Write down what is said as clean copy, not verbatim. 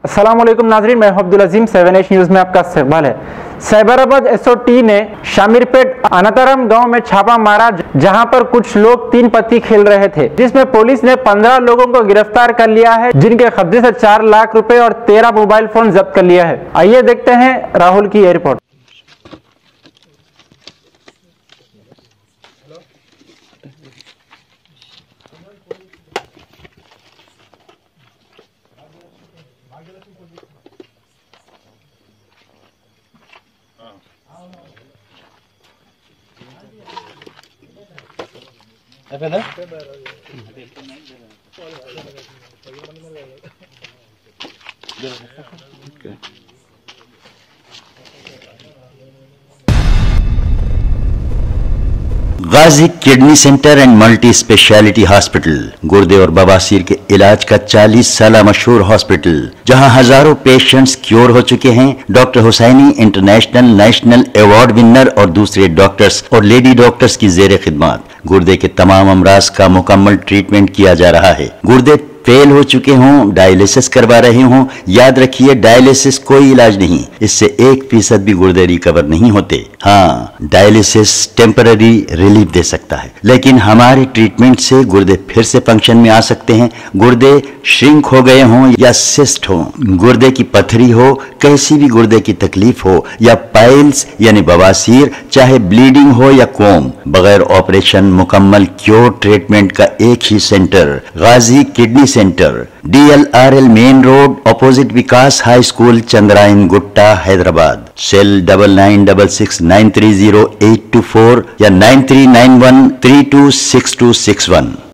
अस्सलाम वालेकुम नाजरीन, मैं अब्दुल अजीम 7H न्यूज़ में आपका इस्तकबाल है। साइबराबाद SOT ने शामिरपेट अनातरम गांव में छापा मारा, जहां पर कुछ लोग 3 पत्ती खेल रहे थे, जिसमें पुलिस ने 15 लोगों को गिरफ्तार कर लिया है, जिनके कब्जे से 4 लाख रुपए और 13 मोबाइल फोन जब्त कर लिया है। आइए देखते हैं राहुल की ये report. Ghazi kidney centre and multi speciality hospital गुर्दे और बवासीर के इलाज का 40 साल मशहूर हॉस्पिटल, जहां हजारों पेशेंट्स क्योर हो चुके हैं। Doctor Husaini international national award winner और दूसरे डॉक्टर्स और लेडी डॉक्टर्स की जेर खिदमत गुर्दे के तमाम अमराज का मुकम्मल ट्रीटमेंट किया जा रहा है। गुर्दे फेल हो चुके हों, डायलिसिस करवा रहे हों, याद रखिए डायलिसिस कोई इलाज नहीं, इससे 1% भी गुर्दे रिकवर नहीं होते। हाँ, डायलिसिस टेम्पररी रिलीफ दे सकता है, लेकिन हमारे ट्रीटमेंट से गुर्दे फिर से फंक्शन में आ सकते हैं। गुर्दे श्रिंक हो गए हों या सिस्ट हो, गुर्दे की पथरी हो, कैसी भी गुर्दे की तकलीफ हो, या पाइल्स यानी बवासीर, चाहे ब्लीडिंग हो या कोम, बगैर ऑपरेशन मुकम्मल क्योर ट्रीटमेंट का एक ही centre, Ghazi kidney centre, DLRL main road, opposite Vikas high school, Chandrayangutta, Hyderabad. Cell 9966930824 या 9391326261।